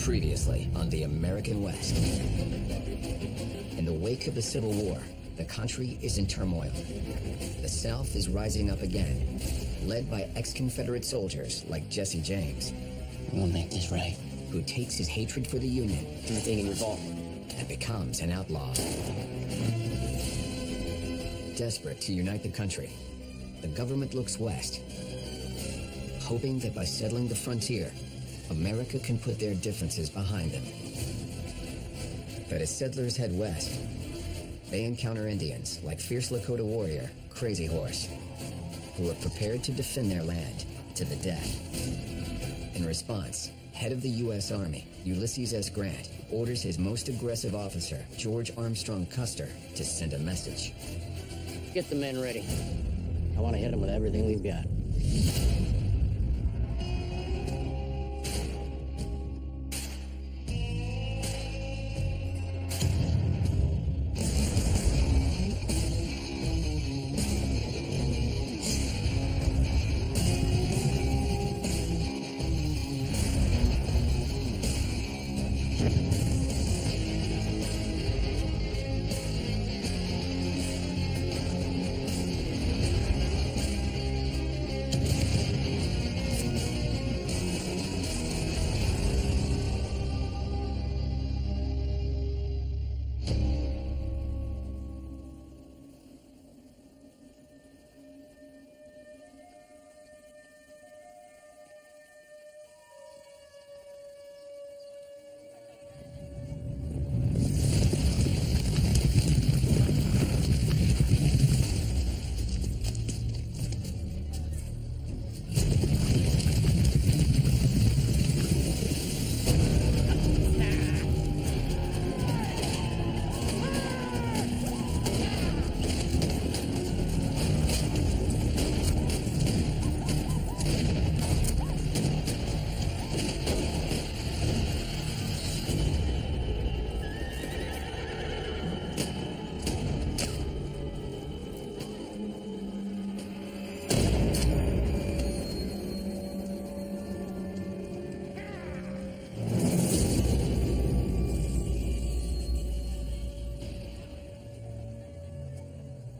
Previously on the American West. In the wake of the Civil War, the country is in turmoil. The South is rising up again, led by ex-Confederate soldiers like Jesse James. We'll make this right. Who takes his hatred for the Union Everything in your vault. and becomes an outlaw. Desperate to unite the country, the government looks west, hoping that by settling the frontier, America can put their differences behind them. But as settlers head west, they encounter Indians like fierce Lakota warrior Crazy Horse, who are prepared to defend their land to the death. In response, head of the U.S. Army, Ulysses S. Grant, orders his most aggressive officer, George Armstrong Custer, to send a message. Get the men ready. I want to hit them with everything we've got.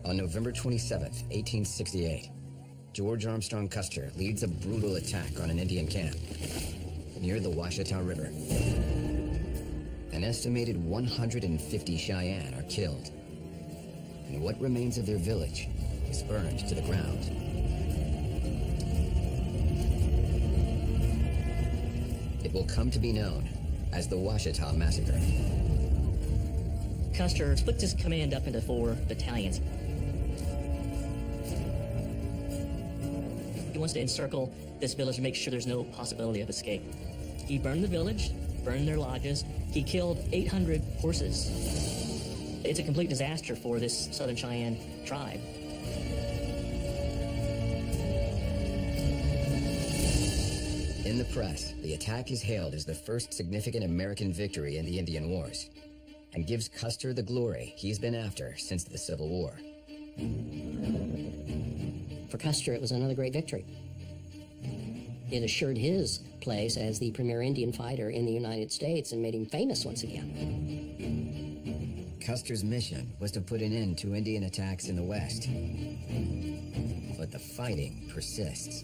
On November 27, 1868, George Armstrong Custer leads a brutal attack on an Indian camp near the Washita River. An estimated 150 Cheyenne are killed, and what remains of their village is burned to the ground. It will come to be known as the Washita Massacre. Custer splits his command up into 4 battalions. He wants to encircle this village and make sure there's no possibility of escape. He burned the village, burned their lodges. He killed 800 horses. It's a complete disaster for this Southern Cheyenne tribe. In the press, the attack is hailed as the first significant American victory in the Indian Wars, and gives Custer the glory he's been after since the Civil War. For Custer, it was another great victory. It assured his place as the premier Indian fighter in the United States and made him famous once again. Custer's mission was to put an end to Indian attacks in the West. But the fighting persists.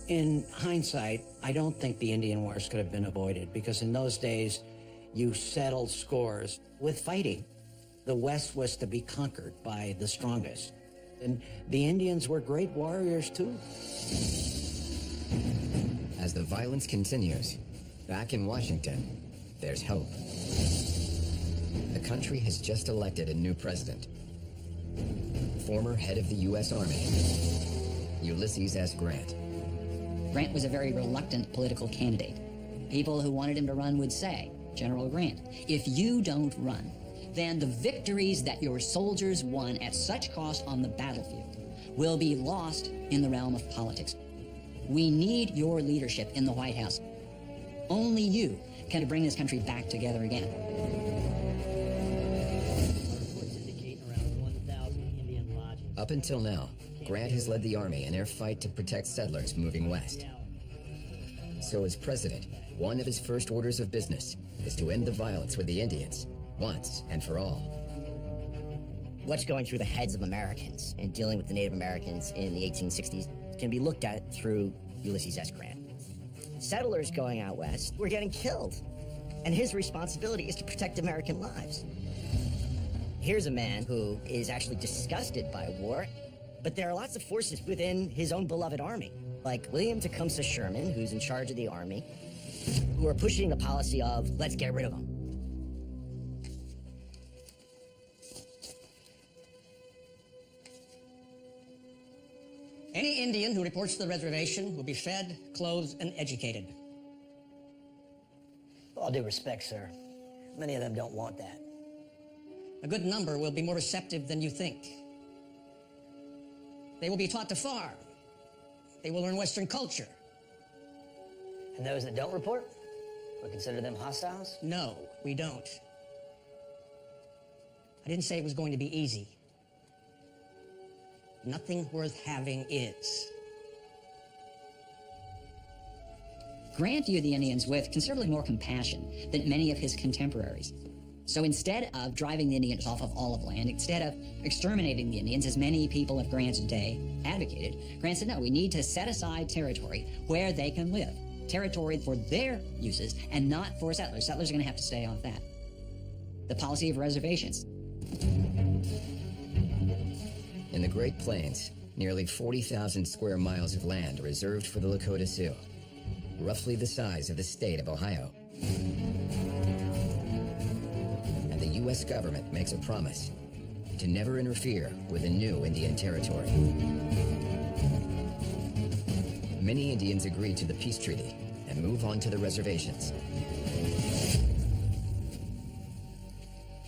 In hindsight, I don't think the Indian Wars could have been avoided because in those days, you settled scores with fighting. The West was to be conquered by the strongest. And the Indians were great warriors, too. As the violence continues, back in Washington, there's hope. The country has just elected a new president. Former head of the U.S. Army, Ulysses S. Grant. Grant was a very reluctant political candidate. People who wanted him to run would say, General Grant, if you don't run, then the victories that your soldiers won at such cost on the battlefield will be lost in the realm of politics. We need your leadership in the White House. Only you can bring this country back together again. Up until now, Grant has led the Army in their fight to protect settlers moving west. So as president, one of his first orders of business is to end the violence with the Indians, once and for all. What's going through the heads of Americans in dealing with the Native Americans in the 1860s can be looked at through Ulysses S. Grant. Settlers going out west were getting killed, and his responsibility is to protect American lives. Here's a man who is actually disgusted by war, but there are lots of forces within his own beloved army, like William Tecumseh Sherman, who's in charge of the army, who are pushing the policy of, let's get rid of them. Any Indian who reports to the reservation will be fed, clothed, and educated. With all due respect, sir, many of them don't want that. A good number will be more receptive than you think. They will be taught to farm. They will learn Western culture. And those that don't report, we consider them hostiles? No, we don't. I didn't say it was going to be easy. Nothing worth having is. Grant viewed the Indians with considerably more compassion than many of his contemporaries. So instead of driving the Indians off of all of land, instead of exterminating the Indians, as many people of Grant's day advocated, Grant said, no, we need to set aside territory where they can live. Territory for their uses and not for settlers. Settlers are going to have to stay off that. The policy of reservations. In the Great Plains, nearly 40,000 square miles of land are reserved for the Lakota Sioux, roughly the size of the state of Ohio. And the U.S. government makes a promise to never interfere with a new Indian territory. Many Indians agree to the peace treaty and move on to the reservations.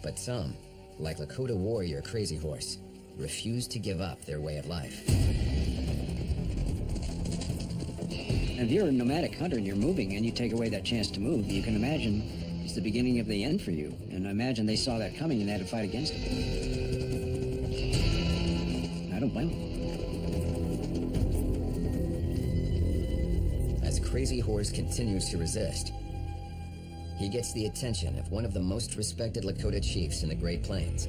But some, like Lakota warrior Crazy Horse, refuse to give up their way of life. If you're a nomadic hunter and you're moving and you take away that chance to move, you can imagine it's the beginning of the end for you. And I imagine they saw that coming and they had to fight against it. I don't blame them. As Crazy Horse continues to resist, he gets the attention of one of the most respected Lakota chiefs in the Great Plains.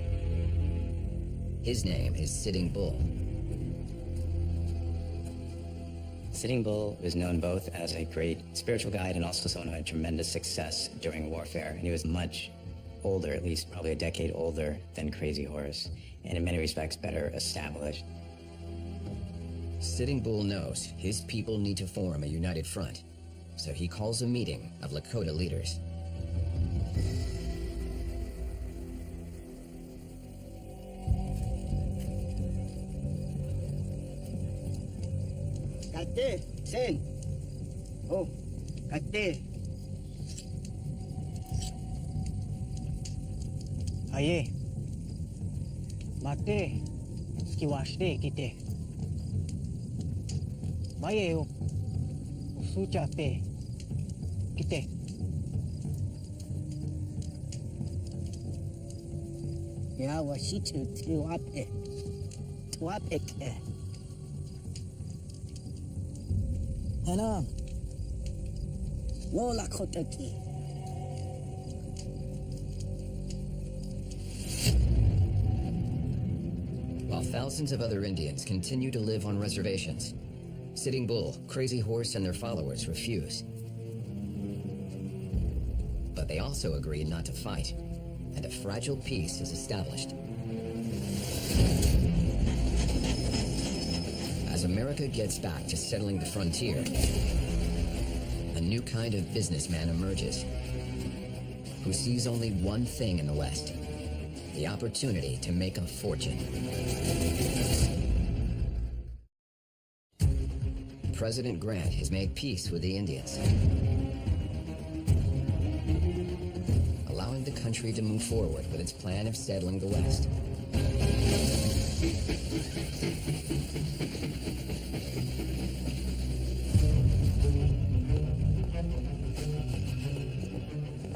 His name is Sitting Bull. Sitting Bull was known both as a great spiritual guide and also someone who had tremendous success during warfare. And he was much older, at least probably a decade older than Crazy Horse, and in many respects better established. Sitting Bull knows his people need to form a united front, so he calls a meeting of Lakota leaders. Kate, Sen. Oh, Kate. Aye. Mate. Skiwaste kite. Baye. Suchate. Kite. Ya wasitu tuape. Tuape ke. Hello. Wola Kotaki. While thousands of other Indians continue to live on reservations, Sitting Bull, Crazy Horse, and their followers refuse. But they also agree not to fight, and a fragile peace is established. As America gets back to settling the frontier, a new kind of businessman emerges who sees only one thing in the West: the opportunity to make a fortune. President Grant has made peace with the Indians, allowing the country to move forward with its plan of settling the West.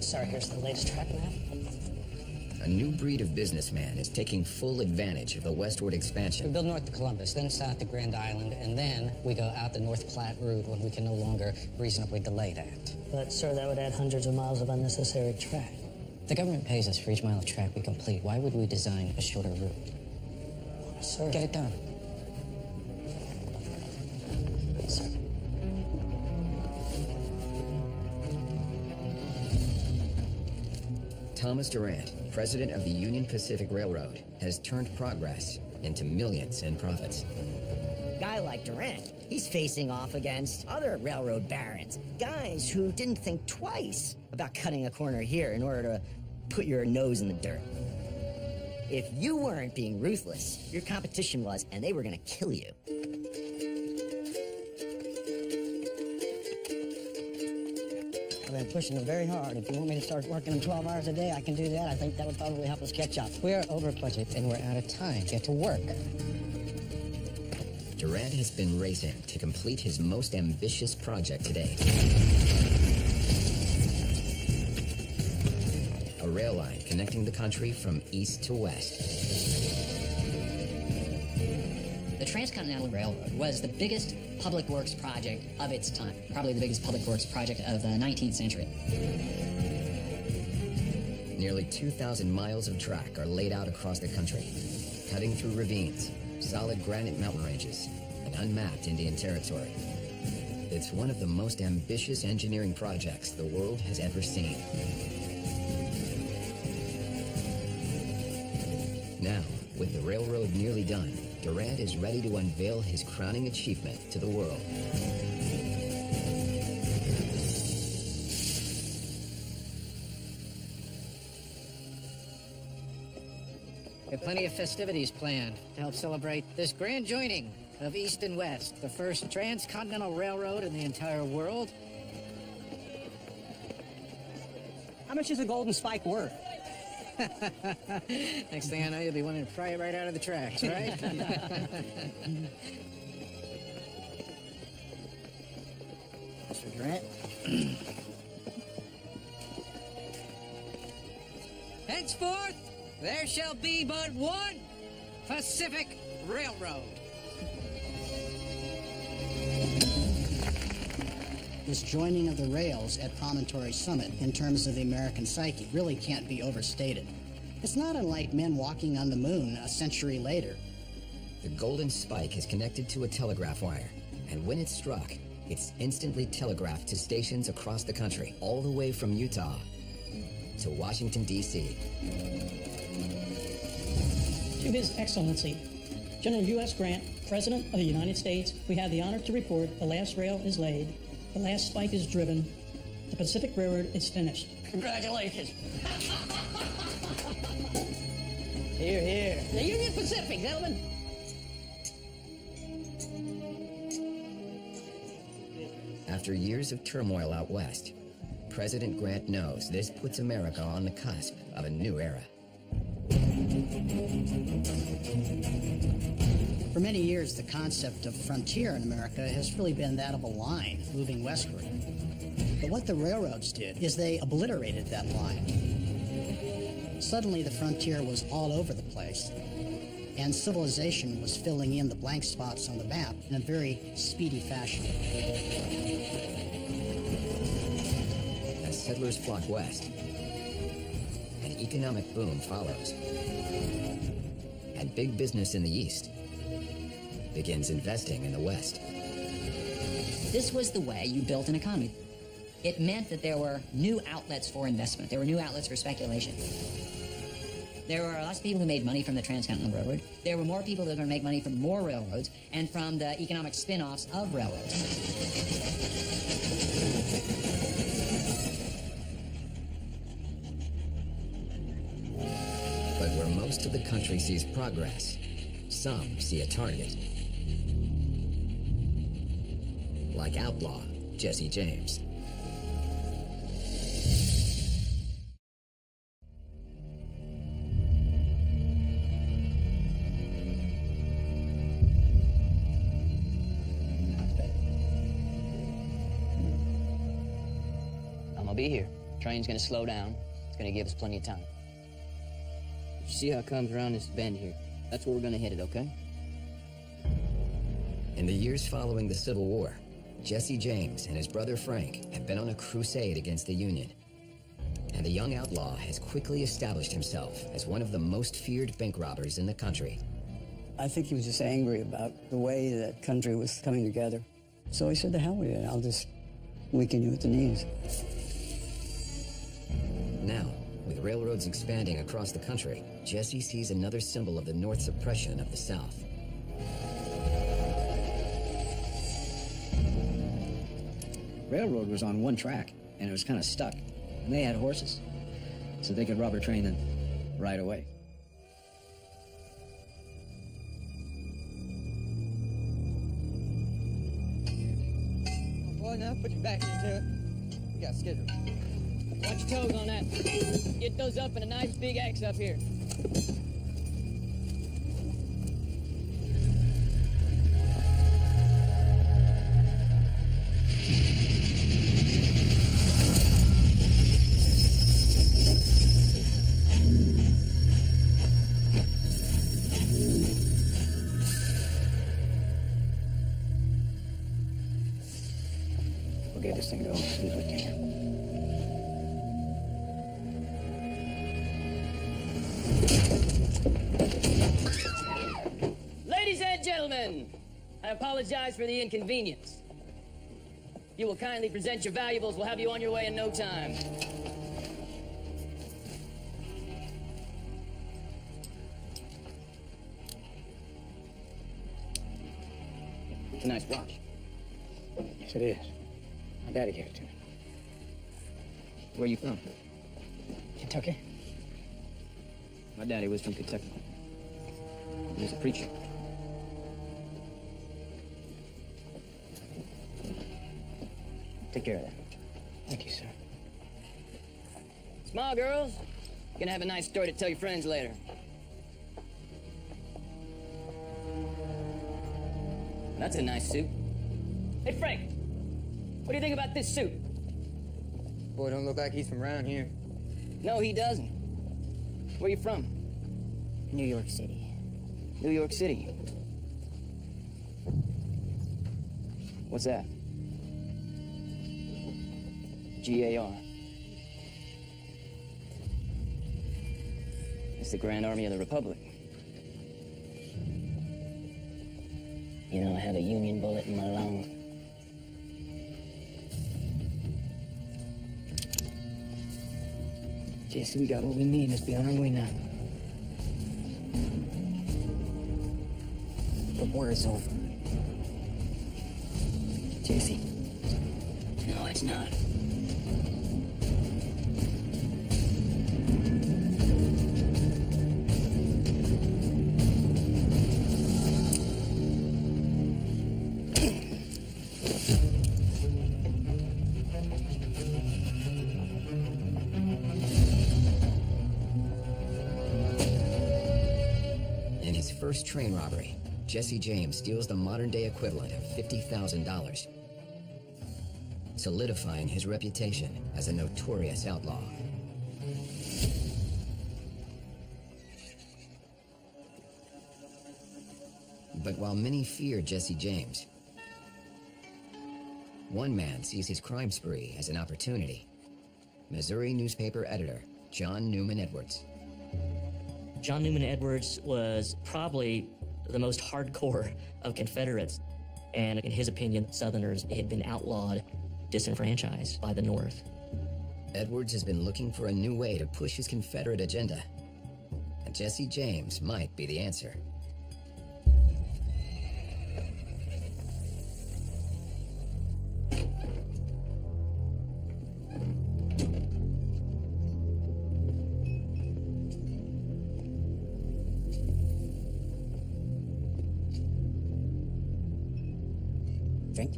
Sorry, here's the latest track map. A new breed of businessman is taking full advantage of the westward We expansion. build north to Columbus, then south to Grand Island, and then we go out the North Platte route when we can no longer reasonably delay that. But, sir, that would add hundreds of miles of unnecessary track. The government pays us for each mile of track we complete. Why would we design a shorter route? Sir. Get it done. Sir. Thomas Durant, president of the Union Pacific Railroad, has turned progress into millions in profits. Guy like Durant, he's facing off against other railroad barons, guys who didn't think twice about cutting a corner here in order to put your nose in the dirt. If you weren't being ruthless, your competition was, and they were gonna kill you. I've been pushing them very hard. If you want me to start working them 12 hours a day, I can do that. I think that would probably help us catch up. We're over budget and we're out of time. Get to work. Durant has been racing to complete his most ambitious project today. A rail line connecting the country from east to west. The Transcontinental Railroad was the biggest public works project of its time, probably the biggest public works project of the 19th century. Nearly 2,000 miles of track are laid out across the country, cutting through ravines, solid granite mountain ranges, and unmapped Indian territory. It's one of the most ambitious engineering projects the world has ever seen. Now, with the railroad nearly done, Durant is ready to unveil his crowning achievement to the world. We have plenty of festivities planned to help celebrate this grand joining of East and West, the first transcontinental railroad in the entire world. How much is a golden spike worth? Next thing I know, you'll be wanting to pry it right out of the tracks, right? Mr. Durant? Henceforth, there shall be but one Pacific Railroad. This joining of the rails at Promontory Summit in terms of the American psyche really can't be overstated. It's not unlike men walking on the moon a century later. The golden spike is connected to a telegraph wire, and when it's struck, it's instantly telegraphed to stations across the country, all the way from Utah to Washington, D.C. To His Excellency, General U.S. Grant, President of the United States, we have the honor to report the last rail is laid, the last spike is driven, the Pacific Railroad is finished. Congratulations. Here, here. The Union Pacific, gentlemen. After years of turmoil out west, President Grant knows this puts America on the cusp of a new era. For many years, the concept of frontier in America has really been that of a line moving westward. But what the railroads did is they obliterated that line. Suddenly, the frontier was all over the place, and civilization was filling in the blank spots on the map in a very speedy fashion. As settlers flock west, an economic boom follows. And big business in the east begins investing in the west. This was the way you built an economy. It meant that there were new outlets for investment. There were new outlets for speculation. There were lots of people who made money from the Transcontinental Railroad. There were more people that were going to make money from more railroads and from the economic spin-offs of railroads. But where most of the country sees progress, some see a target. like outlaw Jesse James. I'm gonna be here. Train's gonna slow down. It's gonna give us plenty of time. You see how it comes around this bend here? That's where we're gonna hit it, okay? In the years following the Civil War, Jesse James and his brother Frank have been on a crusade against the Union. And the young outlaw has quickly established himself as one of the most feared bank robbers in the country. I think he was just angry about the way that country was coming together. So he said, "To hell with it, I'll just weaken you at the knees." Now, with railroads expanding across the country, Jesse sees another symbol of the North's oppression of the South. Railroad was on one track, and it was kind of stuck. And they had horses, so they could rubber train them right away. Boy, now put your back into it. We got schedule. Watch your toes on that. Get those up in a nice big X up here. We'll get this thing going as soon as we can. Ladies and gentlemen, I apologize for the inconvenience. You will kindly present your valuables. We'll have you on your way in no time. It's a nice watch. Yes, it is. My daddy gave it to me. Where you from? Kentucky? My daddy was from Kentucky. He was a preacher. Take care of that. Thank you, sir. Smile, girls. You're gonna have a nice story to tell your friends later. That's a nice suit. Hey, Frank. What do you think about this suit? Boy, don't look like he's from around here. No, he doesn't. Where you from? New York City. New York City. What's that? GAR. It's the Grand Army of the Republic. You know, I have a Union bullet in my lung. Jesse, we got what we need. Let's be on our way now. But war is over. Jesse. No, it's not. In his first train robbery, Jesse James steals the modern-day equivalent of $50,000, solidifying his reputation as a notorious outlaw. But while many fear Jesse James, one man sees his crime spree as an opportunity. Missouri newspaper editor John Newman Edwards. John Newman Edwards was probably the most hardcore of Confederates. And in his opinion, Southerners had been outlawed, disenfranchised by the North. Edwards has been looking for a new way to push his Confederate agenda. And Jesse James might be the answer. Frank?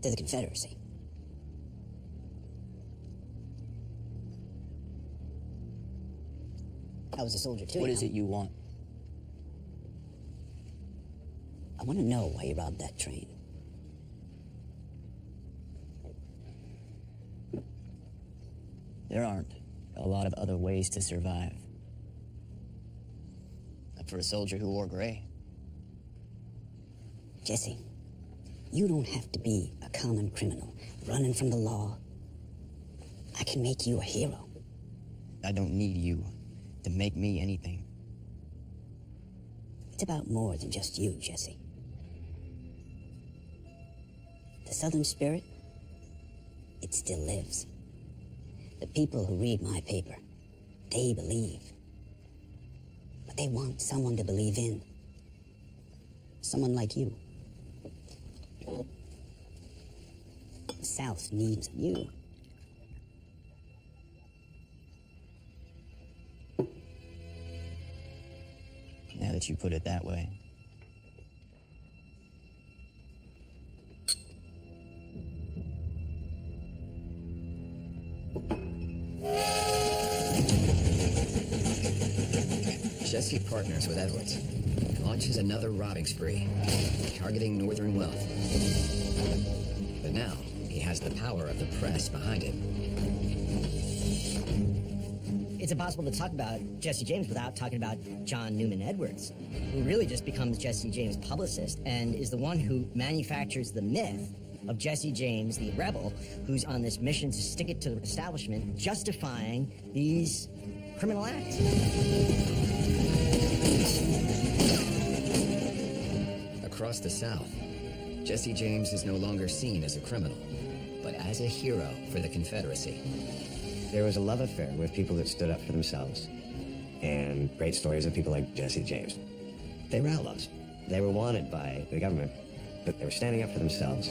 to the Confederacy. I was a soldier too. What is it you want? I want to know why you robbed that train. There aren't a lot of other ways to survive. Not for a soldier who wore gray. Jesse, you don't have to be a common criminal running from the law. I can make you a hero. I don't need you to make me anything. It's about more than just you, Jesse. The Southern spirit, it still lives. The people who read my paper, they believe. But they want someone to believe in. Someone like you. The South needs you. Now that you put it that way. Jesse partners with Edwards and launches another robbing spree, targeting Northern wealth. But now, he has the power of the press behind him. It's impossible to talk about Jesse James without talking about John Newman Edwards, who really just becomes Jesse James' publicist and is the one who manufactures the myth of Jesse James, the rebel, who's on this mission to stick it to the establishment, justifying these criminal acts. Across the South, Jesse James is no longer seen as a criminal, but as a hero for the Confederacy. There was a love affair with people that stood up for themselves, and great stories of people like Jesse James. They were outlaws. They were wanted by the government, but they were standing up for themselves.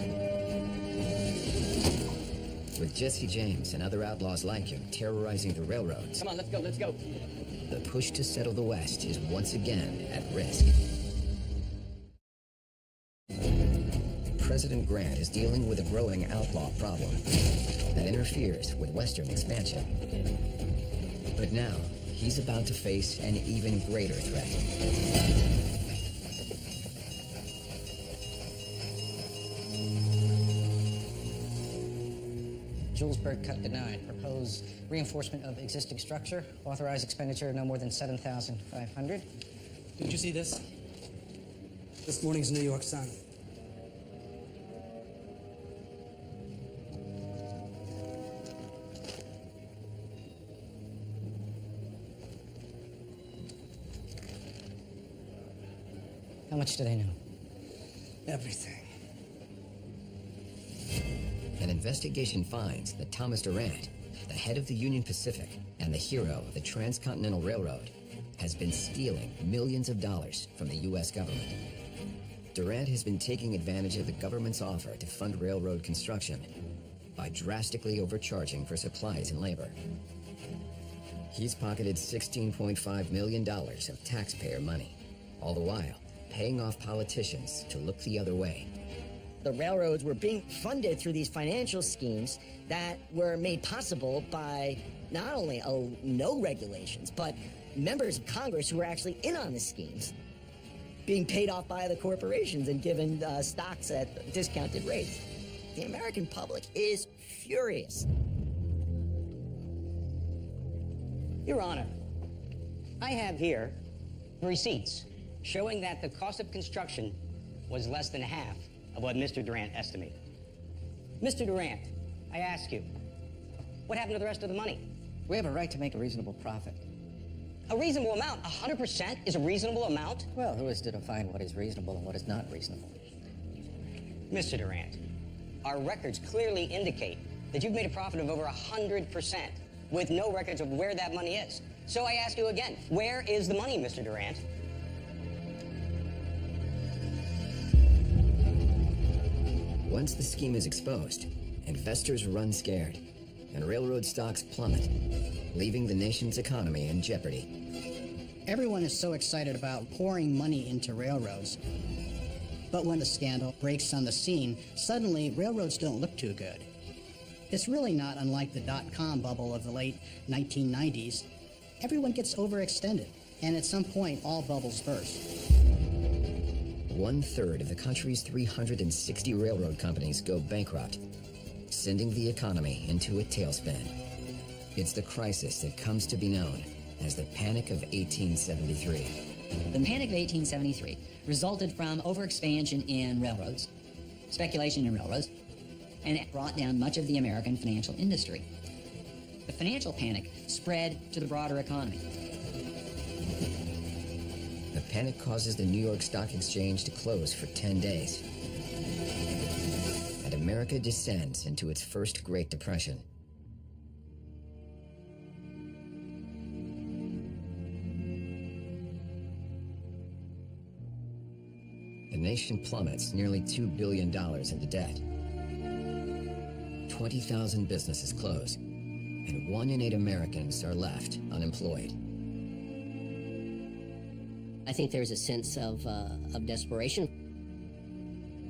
With Jesse James and other outlaws like him terrorizing the railroads, Come on, let's go, let's go. the push to settle the West is once again at risk. President Grant is dealing with a growing outlaw problem that interferes with Western expansion. But now, he's about to face an even greater threat. Julesburg cut denied. Propose reinforcement of existing structure. Authorized expenditure no more than $7,500. Did you see this? This morning's New York Sun. How much do they know? Everything. An investigation finds that Thomas Durant, the head of the Union Pacific and the hero of the Transcontinental Railroad, has been stealing millions of dollars from the U.S. government. Durant has been taking advantage of the government's offer to fund railroad construction by drastically overcharging for supplies and labor. He's pocketed $16.5 million of taxpayer money, all the while paying off politicians to look the other way. The railroads were being funded through these financial schemes that were made possible by not only no regulations, but members of Congress who were actually in on the schemes, being paid off by the corporations and given stocks at discounted rates. The American public is furious. Your Honor, I have here receipts showing that the cost of construction was less than half of what Mr. Durant estimated. Mr. Durant, I ask you, what happened to the rest of the money? We have a right to make a reasonable profit. A reasonable amount? 100% is a reasonable amount? Well, who is to define what is reasonable and what is not reasonable? Mr. Durant, our records clearly indicate that you've made a profit of over 100% with no records of where that money is. So I ask you again, where is the money, Mr. Durant? Once the scheme is exposed, investors run scared, and railroad stocks plummet, leaving the nation's economy in jeopardy. Everyone is so excited about pouring money into railroads. But when the scandal breaks on the scene, suddenly railroads don't look too good. It's really not unlike the dot-com bubble of the late 1990s. Everyone gets overextended, and at some point, all bubbles burst. 1/3 of the country's 360 railroad companies go bankrupt, sending the economy into a tailspin. It's the crisis that comes to be known as the Panic of 1873. The Panic of 1873 resulted from overexpansion in railroads, speculation in railroads, and it brought down much of the American financial industry. The financial panic spread to the broader economy. The panic causes the New York Stock Exchange to close for 10 days. And America descends into its first Great Depression. The nation plummets nearly $2 billion into debt. 20,000 businesses close, and 1 in 8 Americans are left unemployed. I think there's a sense of desperation.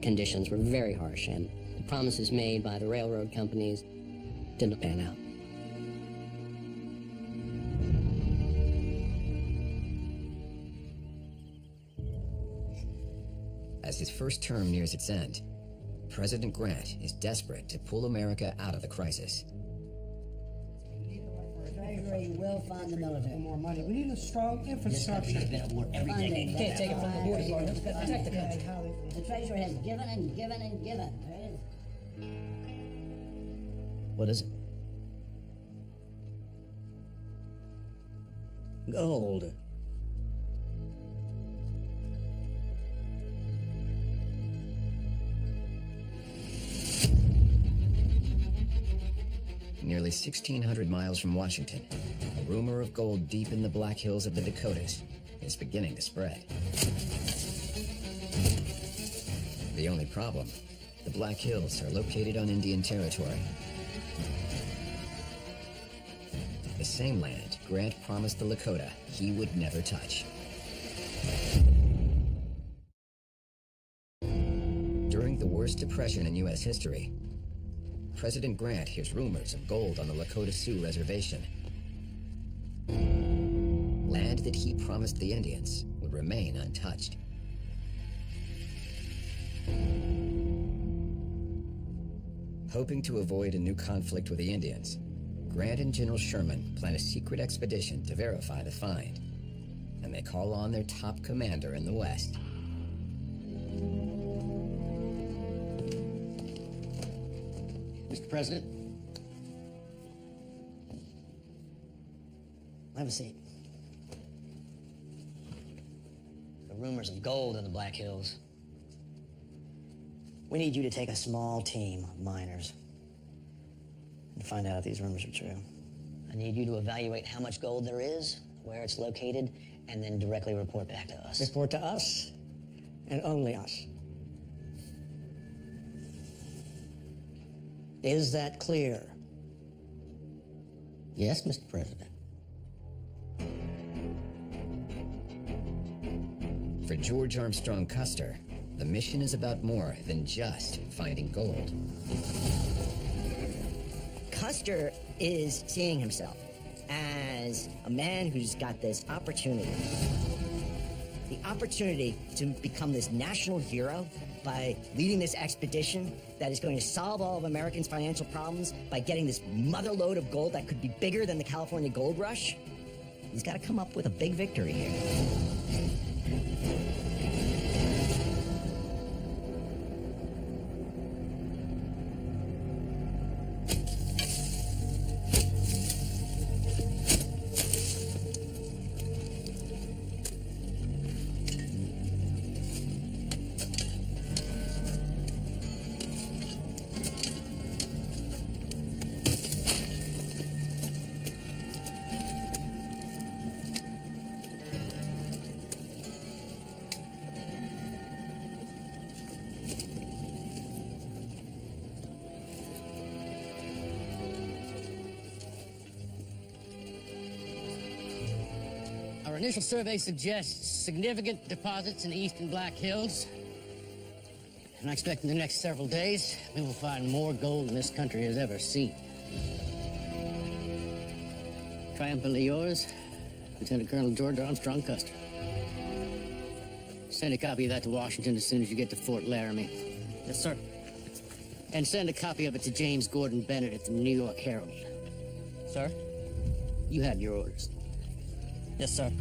Conditions were very harsh, and the promises made by the railroad companies didn't pan out. As his first term nears its end, President Grant is desperate to pull America out of the crisis. Treasury will fund the military. More money. We need a strong infrastructure. This country has been at war every day. You can't take it from the War Department. We've got to protect the country. The Treasury has given and given and given. What is it? Gold. Nearly 1,600 miles from Washington, a rumor of gold deep in the Black Hills of the Dakotas is beginning to spread. The only problem, the Black Hills are located on Indian territory. The same land Grant promised the Lakota he would never touch. During the worst depression in U.S. history, President Grant hears rumors of gold on the Lakota Sioux Reservation. Land that he promised the Indians would remain untouched. Hoping to avoid a new conflict with the Indians, Grant and General Sherman plan a secret expedition to verify the find, and they call on their top commander in the West. Mr. President, have a seat. The rumors of gold in the Black Hills. We need you to take a small team of miners and find out if these rumors are true. I need you to evaluate how much gold there is, where it's located, and then directly report back to us. Report to us, and only us. Is that clear? Yes, Mr. President. For George Armstrong Custer, the mission is about more than just finding gold. Custer is seeing himself as a man who's got this opportunity. The opportunity to become this national hero by leading this expedition that is going to solve all of Americans' financial problems by getting this motherlode of gold that could be bigger than the California gold rush. He's got to come up with a big victory here. Our initial survey suggests significant deposits in the eastern Black Hills. and I expect in the next several days, we will find more gold than this country has ever seen. Triumphantly yours, Lieutenant Colonel George Armstrong Custer. Send a copy of that to Washington as soon as you get to Fort Laramie. Yes, sir. And send a copy of it to James Gordon Bennett at the New York Herald. Sir? You have your orders. Yes, sir.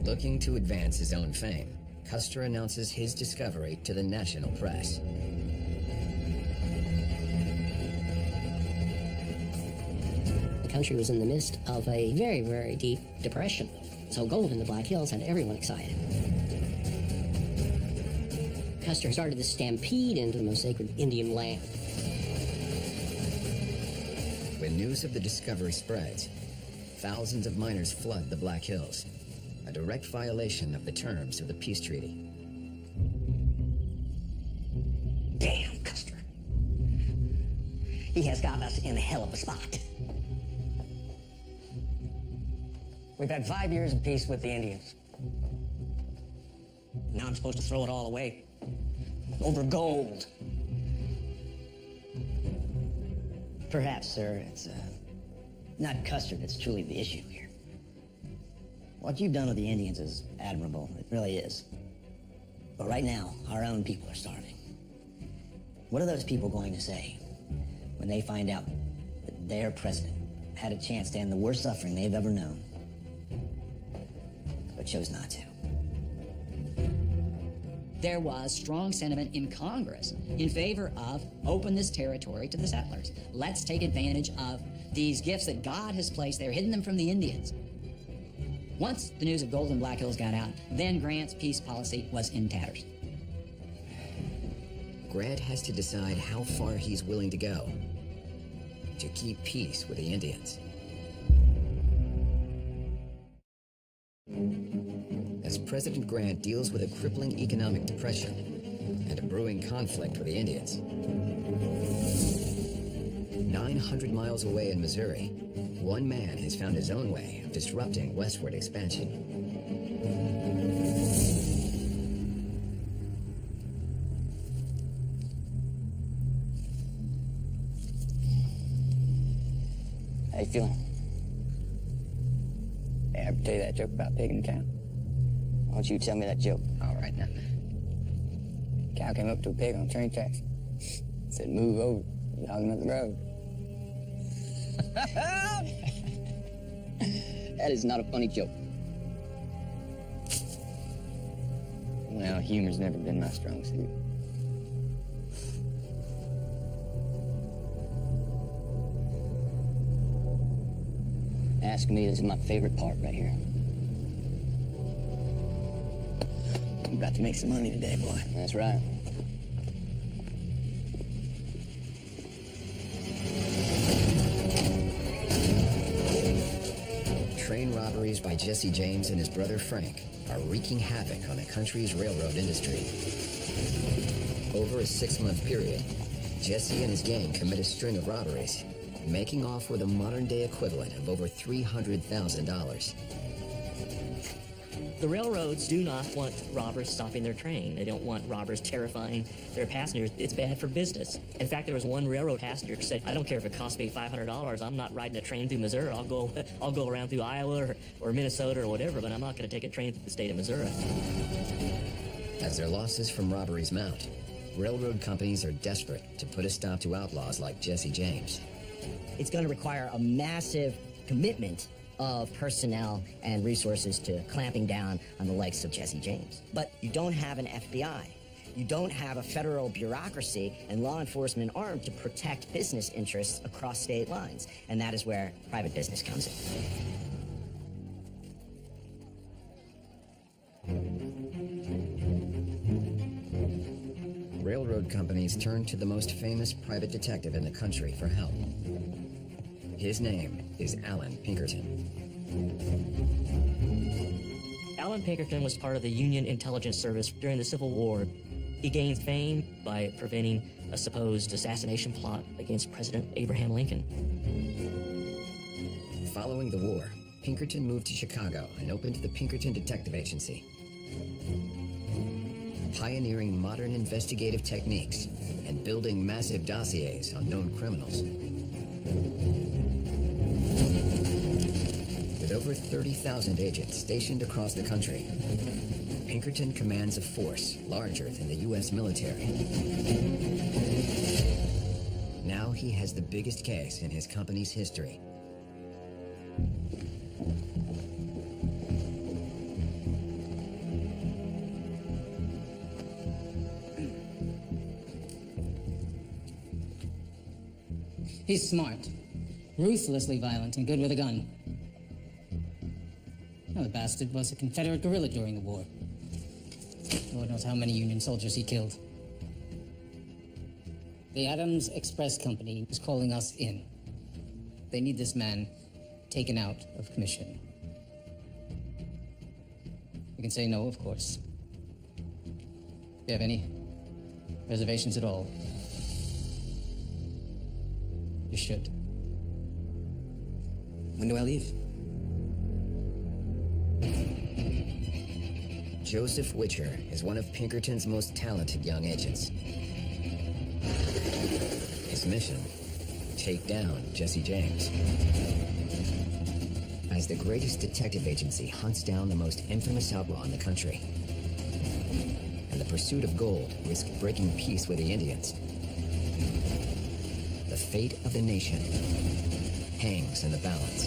Looking to advance his own fame, Custer announces his discovery to the national press. The country was in the midst of a very, very deep depression. So gold in the Black Hills had everyone excited. Custer started the stampede into the most sacred Indian land. When news of the discovery spreads, thousands of miners flood the Black Hills, a direct violation of the terms of the peace treaty. Damn, Custer. He has got us in a hell of a spot. We've had 5 years of peace with the Indians. Now I'm supposed to throw it all away. Over gold. Perhaps, sir, it's not Custer that's truly the issue here. What you've done with the Indians is admirable. It really is. But right now, our own people are starving. What are those people going to say when they find out that their president had a chance to end the worst suffering they've ever known, but chose not to? There was strong sentiment in Congress in favor of open this territory to the settlers. Let's take advantage of these gifts that God has placed there, hidden them from the Indians. Once the news of gold and Black Hills got out, then Grant's peace policy was in tatters. Grant has to decide how far he's willing to go to keep peace with the Indians. As President Grant deals with a crippling economic depression and a brewing conflict with the Indians, 900 miles away in Missouri, one man has found his own way of disrupting westward expansion. How you feeling? Hey, I ever tell you that joke about pig in the cow? Why don't you tell me that joke? All right, now. Cow came up to a pig on train tracks. Said, move over. You're hogging up the road. That is not a funny joke. Well, humor's never been my strong suit. Ask me, this is my favorite part right here. I'm about to make some money today, boy. That's right. Train robberies by Jesse James and his brother Frank are wreaking havoc on the country's railroad industry. Over a 6-month period, Jesse and his gang commit a string of robberies, making off with a modern-day equivalent of over $300,000. The railroads do not want robbers stopping their train. They don't want robbers terrifying their passengers. It's bad for business. In fact, there was one railroad passenger who said, I don't care if it costs me $500. I'm not riding a train through Missouri. I'll go around through Iowa or Minnesota or whatever, but I'm not going to take a train through the state of Missouri. As their losses from robberies mount, railroad companies are desperate to put a stop to outlaws like Jesse James. It's going to require a massive commitment of personnel and resources to clamping down on the likes of Jesse James. But you don't have an FBI. You don't have a federal bureaucracy and law enforcement arm to protect business interests across state lines. And that is where private business comes in. Railroad companies turn to the most famous private detective in the country for help. His name is Alan Pinkerton. Alan Pinkerton was part of the Union Intelligence Service during the Civil War. He gained fame by preventing a supposed assassination plot against President Abraham Lincoln. Following the war, Pinkerton moved to Chicago and opened the Pinkerton Detective Agency, pioneering modern investigative techniques and building massive dossiers on known criminals. With over 30,000 agents stationed across the country, Pinkerton commands a force larger than the U.S. military. Now he has the biggest case in his company's history. He's smart, ruthlessly violent, and good with a gun. Well, the bastard was a Confederate guerrilla during the war. Lord knows how many Union soldiers he killed. The Adams Express Company is calling us in. They need this man taken out of commission. You can say no, of course. Do you have any reservations at all? You should. When do I leave? Joseph Witcher is one of Pinkerton's most talented young agents. His mission, take down Jesse James. As the greatest detective agency hunts down the most infamous outlaw in the country, and the pursuit of gold risks breaking peace with the Indians, the fate of the nation hangs in the balance.